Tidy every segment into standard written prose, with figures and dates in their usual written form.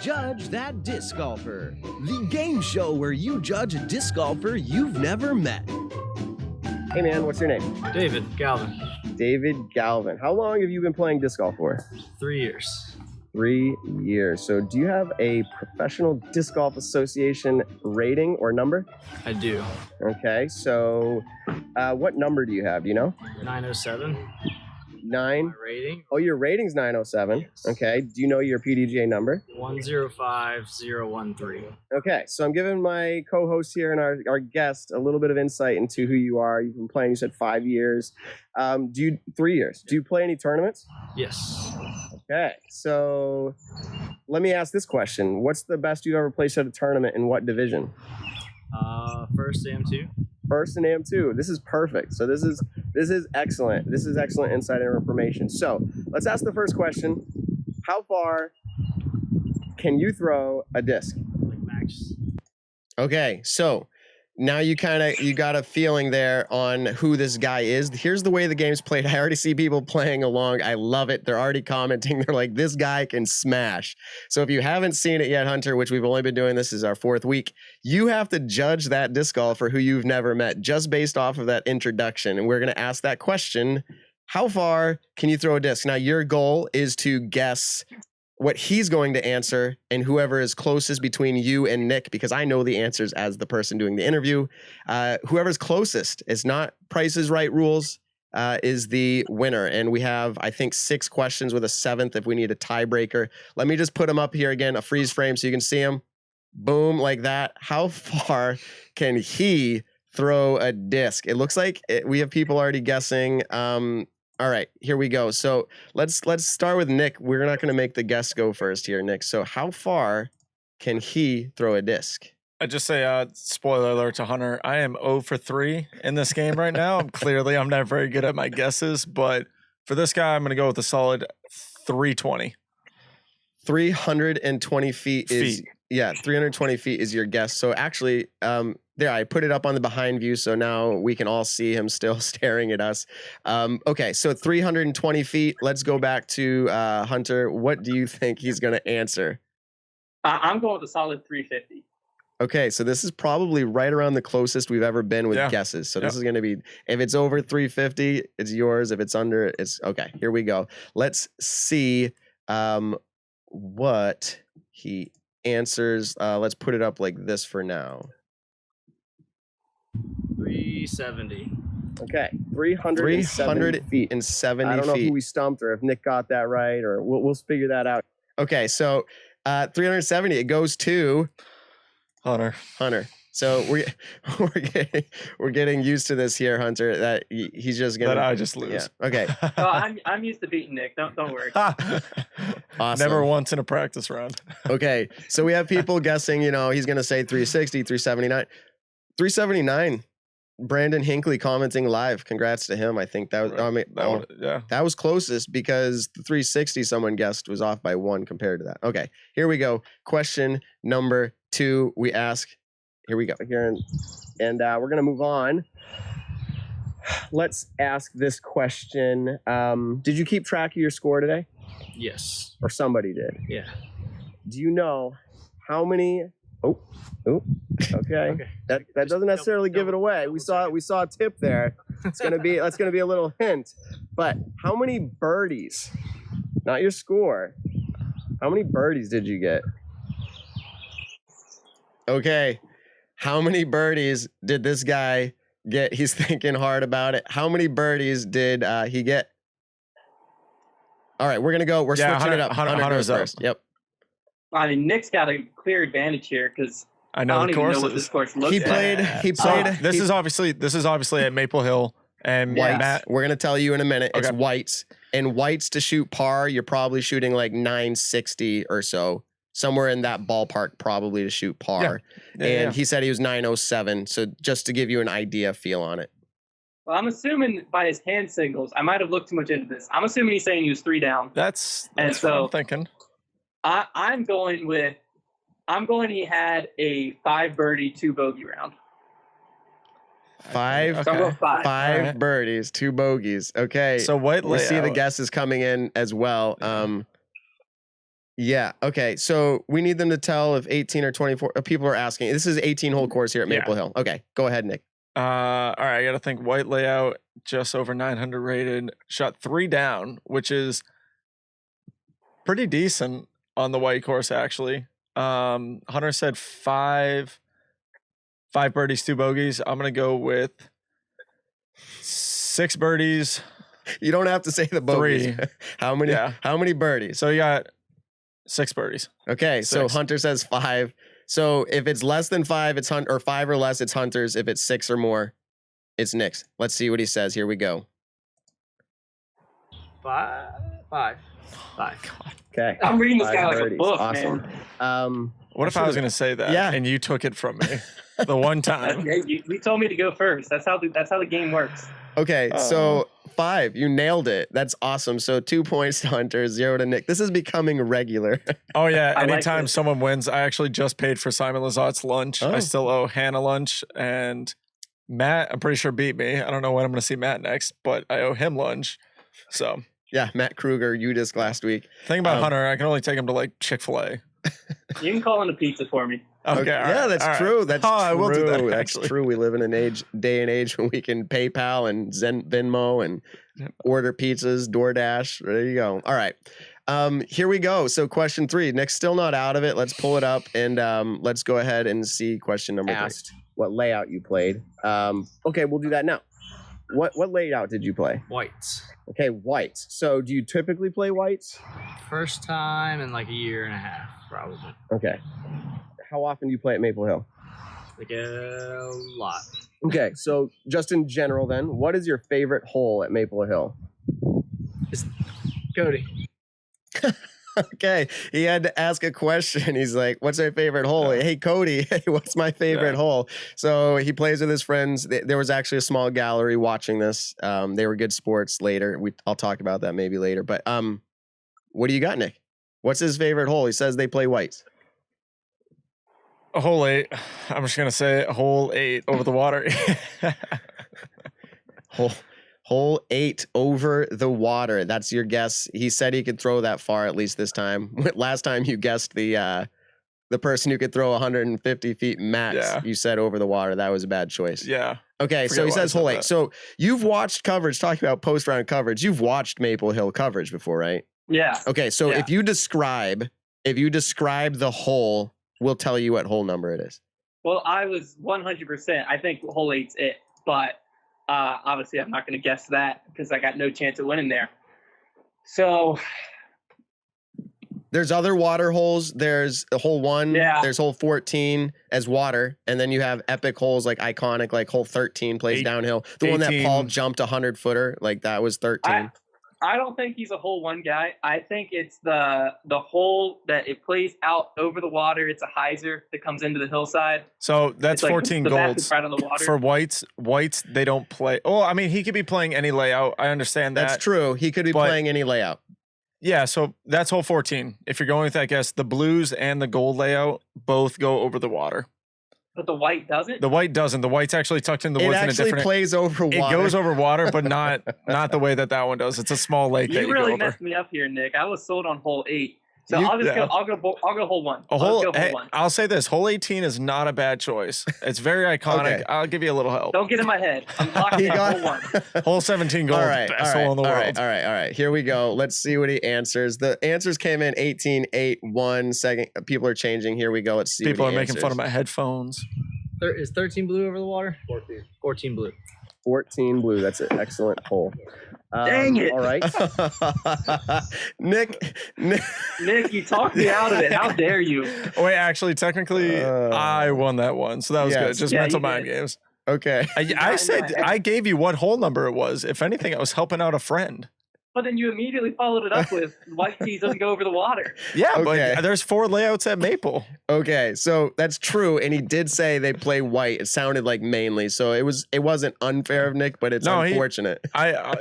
Judge That Disc Golfer, the game show where you judge a disc golfer you've never met. Hey man, what's your name? David Galvin. David Galvin. How long have you been playing disc golf for? 3 years. 3 years. So do you have a Professional Disc Golf Association rating or number? I do. Okay, so what number do you have? Do you know? 907. 9? My rating? Oh, your rating's 907. Yes. Okay, do you know your PDGA number? 105013. Okay, so I'm giving my co-host here and our guest a little bit of insight into who you are. You've been playing, you said 5 years. 3 years. Do you play any tournaments? Yes. Okay, so let me ask this question. What's the best you've ever placed at a tournament in what division? First AM2. First and AM2. This is perfect. So this is excellent. This is excellent insight and information. So let's ask the first question. How far can you throw a disc? Like max. Okay, so now you got a feeling there on who this guy is. Here's the way the game's played. I already see people playing along. I love it. They're already commenting. They're like, this guy can smash. So if you haven't seen it yet, Hunter, which we've only been doing, this is our 4th week, you have to judge that disc golfer who you've never met just based off of that introduction. And we're going to ask that question. How far can you throw a disc? Now, your goal is to guess what he's going to answer, and whoever is closest between you and Nick, because I know the answers as the person doing the interview, whoever's closest, it's not Price is Right rules, is the winner. And we have, I think, 6 questions with a 7th if we need a tiebreaker. Let me just put them up here again, a freeze frame so you can see them. Boom, like that. How far can he throw a disc? It looks like we have people already guessing. All right, here we go. So let's start with Nick. We're not going to make the guest go first here, Nick. So how far can he throw a disc? I just say, spoiler alert to Hunter, I am 0 for 3 in this game right now. I'm not very good at my guesses, but for this guy, I'm going to go with a solid 320. 320 feet is, yeah, 320 feet is your guess. So actually, there, I put it up on the behind view, so now we can all see him still staring at us. Okay, so 320 feet. Let's go back to Hunter. What do you think he's going to answer? I'm going with a solid 350. Okay, so this is probably right around the closest we've ever been with guesses. So this is going to be, if it's over 350, it's yours. If it's under, it's okay. Here we go. Let's see what he answers. Let's put it up like this for now. 370. Okay, 370 feet and 70 feet. I don't know who we stumped or if Nick got that right, or we'll figure that out. Okay, so 370, it goes to Hunter. So we're getting used to this here, Hunter. That he's just gonna. That I just lose. Yeah. Okay. I'm used to beating Nick. Don't worry. Awesome. Never once in a practice round. Okay, so we have people guessing. He's gonna say 360, 379, 379. Brandon Hinckley commenting live. Congrats to him. I think that was. Right. That was closest because the 360 someone guessed was off by 1 compared to that. Okay, here we go. Question number 2. We ask. Here we go. Here and we're gonna move on. Let's ask this question. Did you keep track of your score today? Yes. Or somebody did? Yeah. Do you know how many? Oh. Okay. That doesn't necessarily give it away. We saw a tip there. That's gonna be a little hint. But how many birdies? Not your score. How many birdies did you get? Okay. How many birdies did this guy get? He's thinking hard about it. How many birdies did he get? All right, we're gonna go. We're switching it up. Hunter goes first. Yep. I mean, Nick's got a clear advantage here because I know don't the even course. know what this course looks He like. played. This is obviously at Maple Hill and Whites. Matt. We're gonna tell you in a minute. It's Okay. whites, and whites to shoot par. You're probably shooting like 960 or so, somewhere in that ballpark, probably to shoot par. And he said he was 907. So just to give you an idea, feel on it. Well, I'm assuming by his hand signals, I might have looked too much into this. I'm assuming he's saying he was 3 down. That's And so- what I'm thinking. I'm going he had a 5 birdie, 2 bogey round. Five, So I'll go 5. five All right. birdies, 2 bogeys. Okay. So what we see the layout? guesses coming in as well. Yeah. Okay. So we need them to tell if 18 or 24 people are asking. This is 18-hole course here at Maple Hill. Okay. Go ahead, Nick. All right, I got to think white layout, just over 900 rated. Shot 3 down, which is pretty decent on the white course, actually. Hunter said 5 birdies, 2 bogeys. I'm going to go with 6 birdies. You don't have to say the bogeys. 3. How many? Yeah. How many birdies? So you got 6 birdies. Okay. So 6. Hunter says 5. So if it's less than 5, it's Hunter, or 5 or less, it's Hunter's. If it's 6 or more, it's Nick's. Let's see what he says. Here we go. 5. Okay. I'm reading this 5 guy like a birdies. book, Awesome. man. What if I was going to say that and you took it from me the one time? You told me to go first. That's how the game works. Okay, so 5, you nailed it. That's awesome. So 2 points to Hunter, 0 to Nick. This is becoming regular. Oh yeah, I like anytime this. someone wins, I actually just paid for Simon Lazat's lunch. Oh. I still owe Hannah lunch, and Matt, I'm pretty sure beat me. I don't know when I'm going to see Matt next, but I owe him lunch. So Yeah, Matt Kruger, UDisc last week. thing about Hunter, I can only take him to like Chick-fil-A. You can call in a pizza for me. Okay, all Yeah, right, that's all right. true. That's Oh, true. I will do that, That's actually. true. We live in an day and age when we can PayPal and Venmo and order pizzas, DoorDash. There you go. All right. Here we go. So question 3. Nick's still not out of it. Let's pull it up and let's go ahead and see question number 3. Asked what layout you played. Okay, we'll do that now. What layout did you play? Whites. Okay, whites. So do you typically play whites? First time in like a year and a half, probably. Okay. How often do you play at Maple Hill? Like a lot. Okay, so just in general then, what is your favorite hole at Maple Hill? It's Cody. Okay, he had to ask a question. He's like, what's my favorite hole? Hey, Cody, hey, what's my favorite hole? So he plays with his friends. There was actually a small gallery watching this. They were good sports later. I'll talk about that maybe later. But what do you got, Nick? What's his favorite hole? He says they play whites. Hole 8. I'm just going to say hole 8 over the water. Hole 8 over the water. That's your guess. He said he could throw that far at least this time. Last time you guessed the person who could throw 150 feet max. Yeah. You said over the water. That was a bad choice. Yeah. Okay, so Forget he why I says said hole 8. that. So you've watched coverage, talking about post round coverage. You've watched Maple Hill coverage before, right? Yeah. Okay, so Yeah. if you describe the hole, we'll tell you what hole number it is. Well, I was 100%. I think hole 8's it, but obviously I'm not going to guess that because I got no chance of winning there. So There's other water holes. There's hole 1. Yeah. There's hole 14 as water. And then you have epic holes like iconic, like hole 13 plays downhill. The one that 18. Paul jumped 100-footer, like that was 13. I don't think he's a hole 1 guy. I think it's the hole that it plays out over the water. It's a hyzer that comes into the hillside. So that's It's like 14 the back golds. is right on the water. For whites, they don't play. Oh, I mean, he could be playing any layout. I understand that. That's true. He could be but- playing any layout. Yeah, so that's hole 14. If you're going with that guess, the blues and the gold layout both go over the water. But the white doesn't? The white doesn't. The white's actually tucked in the It woods in a actually different. plays over It water. goes over water, but not the way that one does. It's a small lake that You you really go over. messed me up here, Nick. I was sold on hole 8. So You- I'll just yeah. go. I'll go hole 1. A I'll hole. just go hole Hey, 1. I'll say this: hole 18 is not a bad choice. It's very iconic. Okay. I'll give you a little help. Don't get in my head. I'm locking He in got hole 1. Hole 17 gold, All right, best all right, hole in the all world. right, all right. Here we go. Let's see what he answers. The answers came in 18, 8, 1 second. People are changing. Here we go. Let's see. People what are he making fun of answers. my headphones. Is 13 blue over the water? 14 blue. 14 blue. That's an excellent hole. Dang it. All right. Nick. Nick, you talked me out of it. How dare you? Oh, wait, actually, technically, I won that one, so that was Yes. good. Just Yeah, mental you mind did. games. Okay. I said I gave you what hole number it was. If anything, I was helping out a friend. But then you immediately followed it up with white tees doesn't go over the water. Yeah, Okay. but there's 4 layouts at Maple. Okay. So that's true. And he did say they play white. It sounded like mainly. So it wasn't unfair of Nick, but it's No, unfortunate.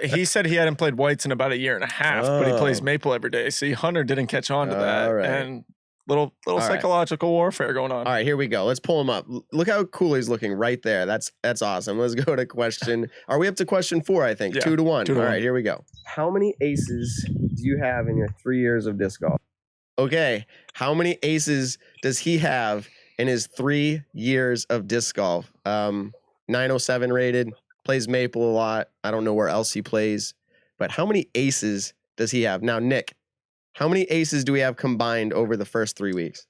He said he hadn't played whites in about a year and a half, but he plays Oh. Maple every day. See, Hunter didn't catch on to that, All right. and little right. psychological warfare going on. All right, here we go. Let's pull him up. Look how cool he's looking right there. That's awesome. Let's go to question. Are we up to question 4? I think Yeah, 2-1. 2-1. All right, here we go. How many aces do you have in your 3 years of disc golf? Okay, how many aces does he have in his 3 years of disc golf? 907 rated, plays Maple a lot. I don't know where else he plays, but how many aces does he have? Now, Nick, how many aces do we have combined over the first 3 weeks?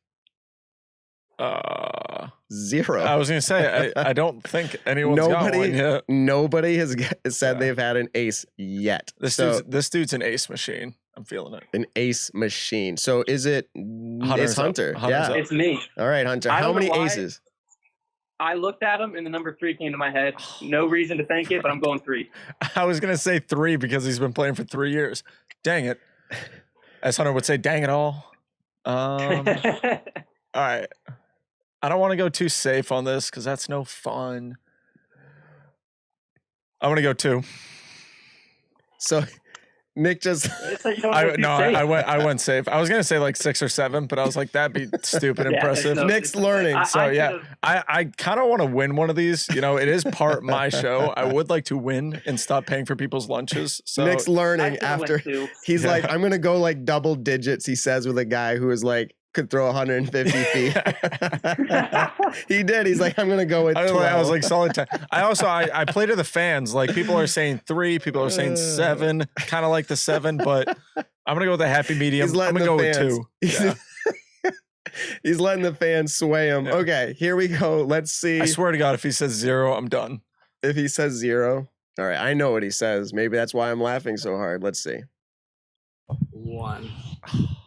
0. I was gonna say I don't think anyone's got one yet. Nobody has said they've had an ace yet. This dude's an ace machine. I'm feeling it. An ace machine. So is it? It's Hunter. Yeah, it's me. All right, Hunter. How many aces? I looked at him and the number 3 came to my head. No reason to think it, but I'm going 3. I was gonna say 3 because he's been playing for 3 years. Dang it. As Hunter would say, dang it all. All right. I don't want to go too safe on this because that's no fun. I'm gonna go 2. So Nick just I went safe. I was gonna say like 6 or 7, but I was like, that'd be stupid impressive. Nick's learning. I kind of want to win one of these. You know, it is part my show. I would like to win and stop paying for people's lunches. So Nick's learning after he's like, I'm gonna go like double digits, he says, with a guy who is like could throw 150 feet. He did. He's like, I'm gonna go with 12. I was like solid 10. I play to the fans. Like people are saying 3, people are saying 7, kind of like the 7, but I'm gonna go with a happy medium. I'm gonna go with 2. Yeah. He's letting the fans sway him. Yeah. Okay, here we go. Let's see. I swear to God, if he says 0, I'm done. If he says 0, all right. I know what he says. Maybe that's why I'm laughing so hard. Let's see. 1.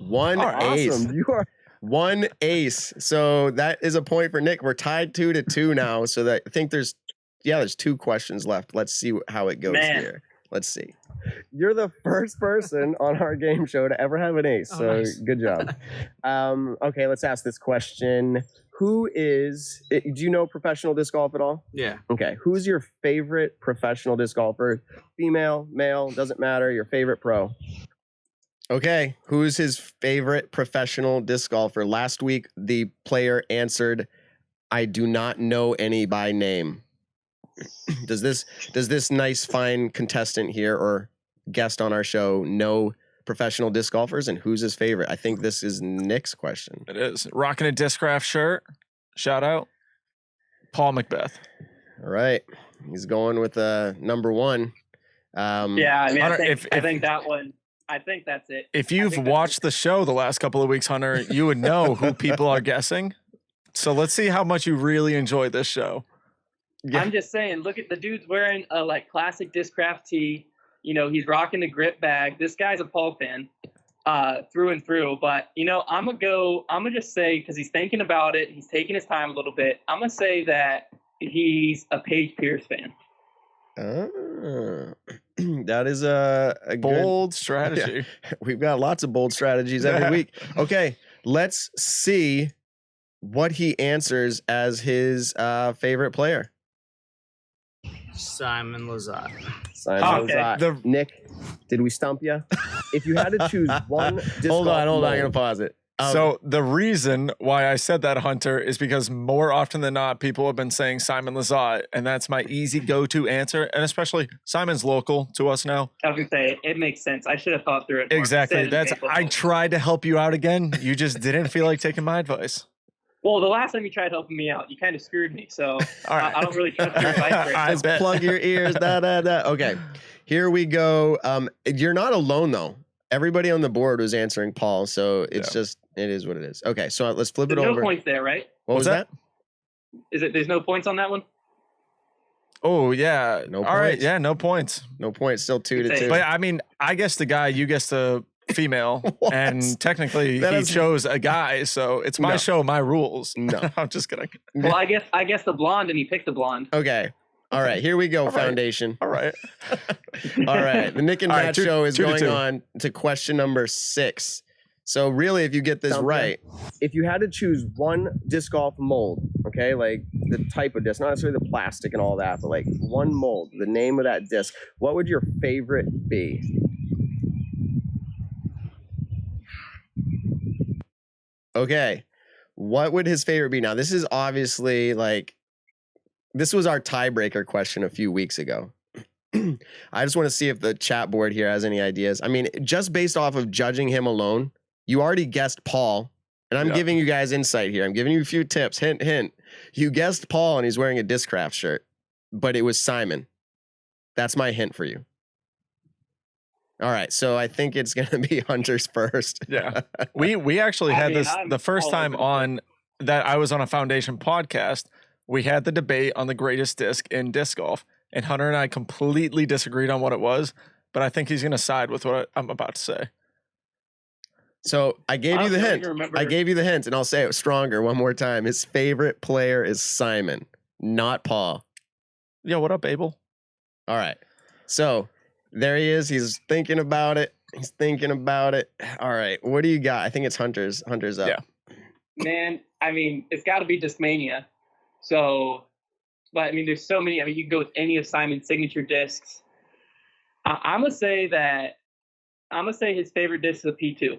1 ace. Awesome. You are 1 ace. So that is a point for Nick. We're tied 2-2 now. So that I think there's 2 questions left. Let's see how it goes here. Let's see. You're the first person on our game show to ever have an ace. So nice. Good job. Okay, let's ask this question. Do you know professional disc golf at all? Yeah. Okay. Who's your favorite professional disc golfer? Female, male, doesn't matter. Your favorite pro. Okay, who's his favorite professional disc golfer? Last week, the player answered, I do not know any by name. Does this nice, fine contestant here or guest on our show know professional disc golfers, and who's his favorite? I think this is Nick's question. It is. Rocking a Discraft shirt. Shout out. Paul Macbeth. All right. He's going with number 1. Yeah, I mean, Hunter, I think that one. I think that's it. If you've watched the show the last couple of weeks, Hunter, you would know who people are guessing. So let's see how much you really enjoy this show. Yeah. I'm just saying, look at the dude's wearing a like classic Discraft tee. You know, he's rocking the grip bag. This guy's a Paul fan through and through. But, you know, I'm going to just say, because he's thinking about it, he's taking his time a little bit. I'm going to say that he's a Paige Pierce fan. That is a bold good strategy. Yeah, we've got lots of bold strategies every week. Okay, let's see what he answers as his favorite player. Simon Lizotte. Lizotte. Nick, did we stump you? If you had to choose one disc hold on, I'm gonna pause it. So the reason why I said that, Hunter, is because more often than not, people have been saying Simon Lizotte, and that's my easy go-to answer. And especially Simon's local to us now. I was gonna say it makes sense. I should have thought through it more. Exactly. I tried to help you out again. You just didn't feel like taking my advice. Well, the last time you tried helping me out, you kind of screwed me. So I don't really trust your advice right now. Just plug your ears. Okay, here we go. You're not alone though. Everybody on the board was answering Paul, so it's it is what it is. Okay, so let's flip it over. No points there, right? What was that? There's no points on that one? Oh, yeah. No points. All right, yeah, no points. No points, still 2-2. But I mean, I guess the guy, you guess the female, and technically he chose a guy, so it's my show, my rules. No. I'm just kidding. Well, I guess the blonde, and he picked the blonde. Okay. All right, here we go, Foundation. All right. All right, the Nick and Matt show is going on to question number 6. So really, if you get this right, if you had to choose one disc golf mold, okay, like the type of disc, not necessarily the plastic and all that, but like one mold, the name of that disc, what would your favorite be? Okay, what would his favorite be? Now, this is obviously like, this was our tiebreaker question a few weeks ago. I just want to see if the chat board here has any ideas. I mean, just based off of judging him alone, You already guessed Paul, and I'm giving you guys insight here. I'm giving you a few tips. Hint, hint. You guessed Paul, and he's wearing a Discraft shirt, but it was Simon. That's my hint for you. All right, so I think it's gonna be Hunter's first. Yeah, we actually had this the first time on that I was on a Foundation podcast. We had the debate on the greatest disc in disc golf, and Hunter and I completely disagreed on what it was. But I think he's gonna side with what I'm about to say. So I gave you the hint. I gave you the hint, and I'll say it stronger one more time. His favorite player is Simon, not Paul. Yo, what up, Abel? All right, so. There he is. He's thinking about it. He's thinking about it. All right. What do you got? I think it's Hunter's. Hunter's up. Yeah. Man, I mean, it's got to be Discmania. So, but I mean, there's so many. I mean, you can go with any of Simon's signature discs. I'm gonna say his favorite disc is a P2.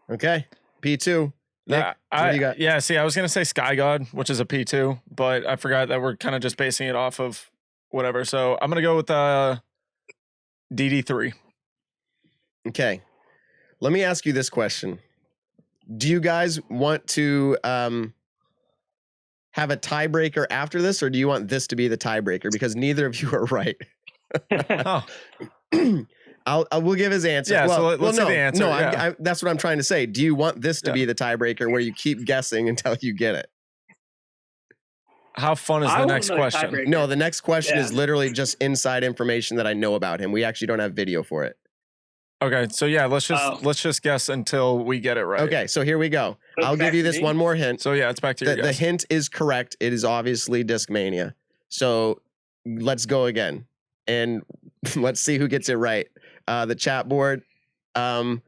Okay. P2. Nick, what do you got? Yeah, see, I was gonna say Sky God, which is a P2, but I forgot that we're kind of just basing it off of whatever. So I'm gonna go with DD3. Okay. Let me ask you this question. Do you guys want to have a tiebreaker after this, or do you want this to be the tiebreaker? Because neither of you are right. Oh. We'll give his answer. Yeah, well, so let's see the answer. No, yeah. that's what I'm trying to say. Do you want this to be the tiebreaker where you keep guessing until you get it? How fun is the next question? No, the next question is literally just inside information that I know about him. We actually don't have video for it. Okay, so yeah, let's just guess until we get it right. Okay, so here we go. I'll give you this one more hint. So yeah, it's back to your guess. The hint is correct. It is obviously Discmania. So let's go again, and let's see who gets it right. The chat board. I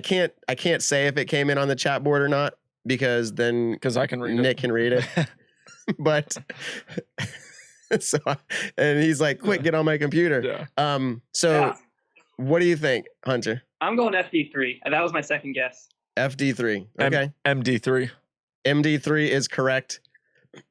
can't say if it came in on the chat board or not because I can read Nick can read it. But so, and he's like, quick, get on my computer. Yeah. What do you think, Hunter? I'm going FD3. That was my second guess. FD3. Okay. MD3. MD3 is correct.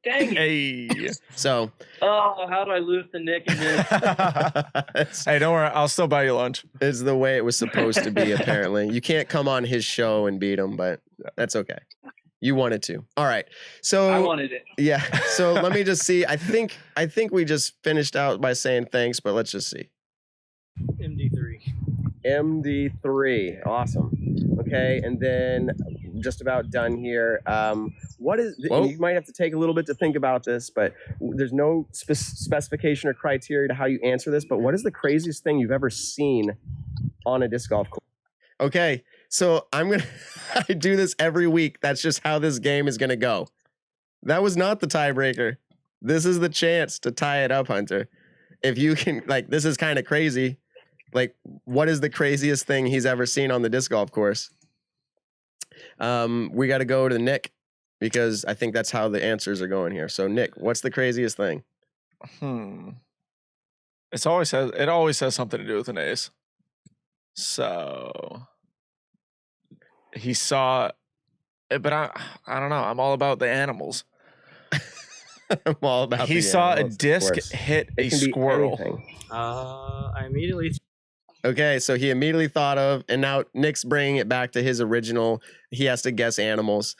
Dang it. Hey. So. Oh, how do I lose to Nick and this? Hey, don't worry. I'll still buy you lunch. It's the way it was supposed to be, apparently. You can't come on his show and beat him, but that's okay. You wanted to. All right. So I wanted it. Yeah. So let me just see. I think we just finished out by saying thanks, but let's just see. MD3. MD3. Awesome. Okay. And then just about done here. What is, you might have to take a little bit to think about this, but there's no specification or criteria to how you answer this, but what is the craziest thing you've ever seen on a disc golf course? Okay. So I do this every week. That's just how this game is going to go. That was not the tiebreaker. This is the chance to tie it up, Hunter. If you can, this is kind of crazy. What is the craziest thing he's ever seen on the disc golf course? We got to go to Nick because I think that's how the answers are going here. So Nick, what's the craziest thing? It always has something to do with an ace. So he saw it, but I don't know. I'm all about the animals. I'm all about he saw a disc hit a squirrel. I immediately. Okay, so he immediately thought of, and now Nick's bringing it back to his original. He has to guess animals.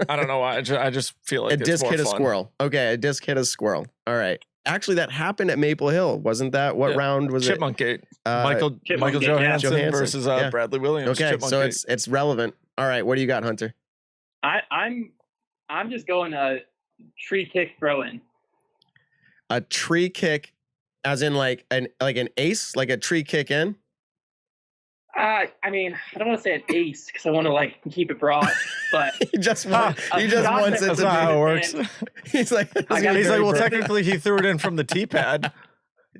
I don't know why. I just feel like a disc hit a squirrel. Okay, a disc hit a squirrel. All right. Actually, that happened at Maple Hill, wasn't that? What round was Chipmunk it? Gate. Michael Johansson versus Bradley Williams. Okay, Chipmunk so Gate. it's relevant. All right, what do you got, Hunter? I'm just going a tree kick throw in. A tree kick, as in like an ace, like a tree kick in. I mean, I don't want to say an ace because I want to keep it broad, but he just wants it to That's not how it works. He's like, well, technically he threw it in from the tee pad.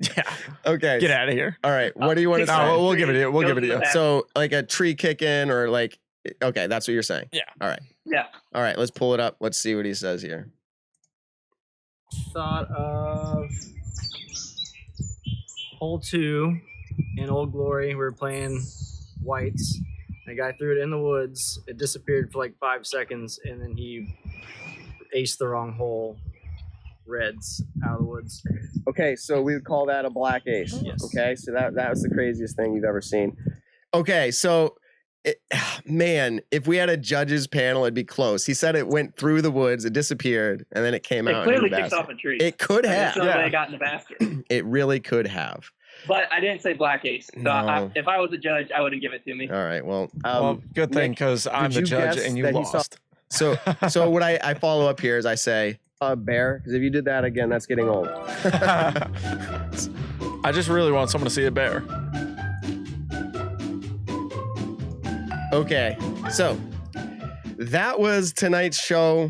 Yeah. Okay. Get out of here. All right. What do you want to say? No, we'll give it to you. We'll give it to you. So like a tree kick in or okay, that's what you're saying. Yeah. All right. Yeah. All right. Let's pull it up. Let's see what he says here. Thought of hole 2 in Old Glory. We were playing whites. The guy threw it in the woods. It disappeared for 5 seconds, and then he aced the wrong hole. Reds out of the woods. Okay, so we would call that a black ace. Yes. Okay, so that was the craziest thing you've ever seen. Okay, so Man, if we had a judges panel, it'd be close. He said it went through the woods, it disappeared, and then it came It out. clearly in the kicked basket. off a tree. It could There's have. no Yeah. way it got in the basket. It really could have. But I didn't say black ace. So No. if I was a judge, I wouldn't give it to me. All right. Well, Well, good thing Nick, because I'm did the you judge guess and you that he saw- lost. so what I follow up here is I say a bear, because if you did that again, that's getting old. I just really want someone to see a bear. Okay, so that was tonight's show.